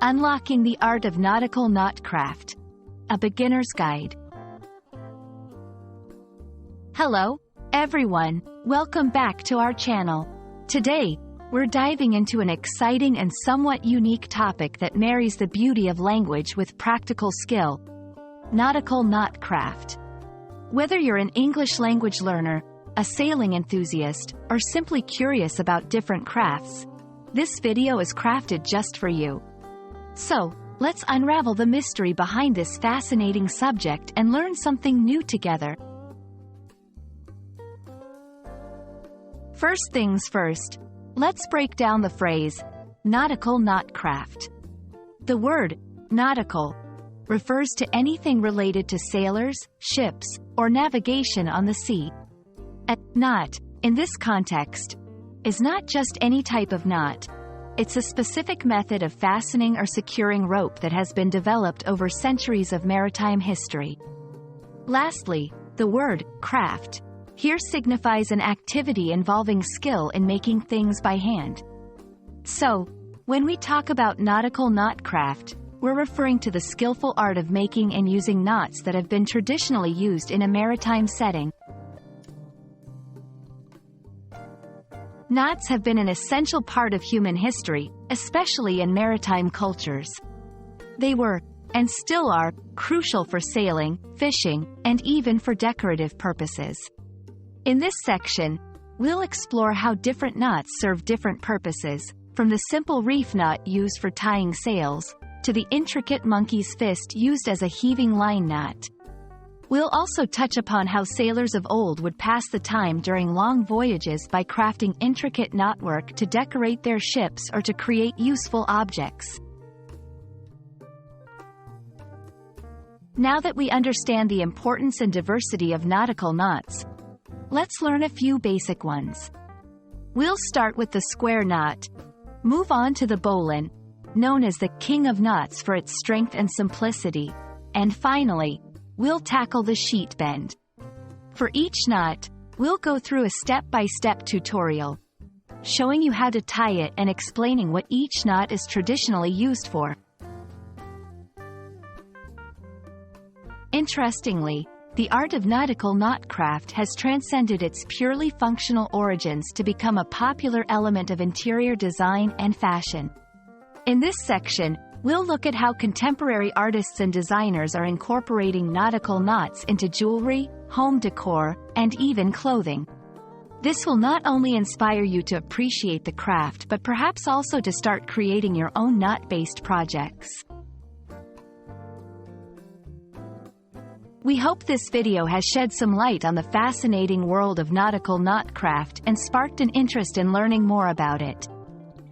Unlocking the Art of Nautical Knot Craft. A Beginner's Guide. Hello, everyone. Welcome back to our channel. Today, we're diving into an exciting and somewhat unique topic that marries the beauty of language with practical skill: nautical knot craft. Whether you're an English language learner, a sailing enthusiast, or simply curious about different crafts, this video is crafted just for you. So, let's unravel the mystery behind this fascinating subject and learn something new together. First things first, let's break down the phrase, nautical knot craft. The word, nautical, refers to anything related to sailors, ships, or navigation on the sea. A knot, in this context, is not just any type of knot. It's a specific method of fastening or securing rope that has been developed over centuries of maritime history. Lastly, the word craft here signifies an activity involving skill in making things by hand. So, when we talk about nautical knot craft, we're referring to the skillful art of making and using knots that have been traditionally used in a maritime setting. Knots have been an essential part of human history, especially in maritime cultures. They were, and still are, crucial for sailing, fishing, and even for decorative purposes. In this section, we'll explore how different knots serve different purposes, from the simple reef knot used for tying sails, to the intricate monkey's fist used as a heaving line knot. We'll also touch upon how sailors of old would pass the time during long voyages by crafting intricate knotwork to decorate their ships or to create useful objects. Now that we understand the importance and diversity of nautical knots, let's learn a few basic ones. We'll start with the square knot, move on to the bowline, known as the king of knots for its strength and simplicity, and finally, we'll tackle the sheet bend. For each knot, we'll go through a step-by-step tutorial, showing you how to tie it and explaining what each knot is traditionally used for. Interestingly, the art of nautical knot craft has transcended its purely functional origins to become a popular element of interior design and fashion. In this section, we'll look at how contemporary artists and designers are incorporating nautical knots into jewelry, home decor, and even clothing. This will not only inspire you to appreciate the craft but perhaps also to start creating your own knot-based projects. We hope this video has shed some light on the fascinating world of nautical knot craft and sparked an interest in learning more about it.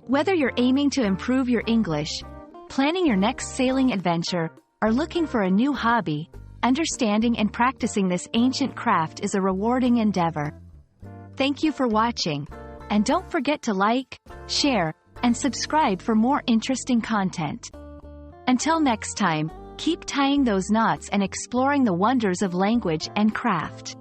Whether you're aiming to improve your English, planning your next sailing adventure, or looking for a new hobby, understanding and practicing this ancient craft is a rewarding endeavor. Thank you for watching, and don't forget to like, share, and subscribe for more interesting content. Until next time, keep tying those knots and exploring the wonders of language and craft.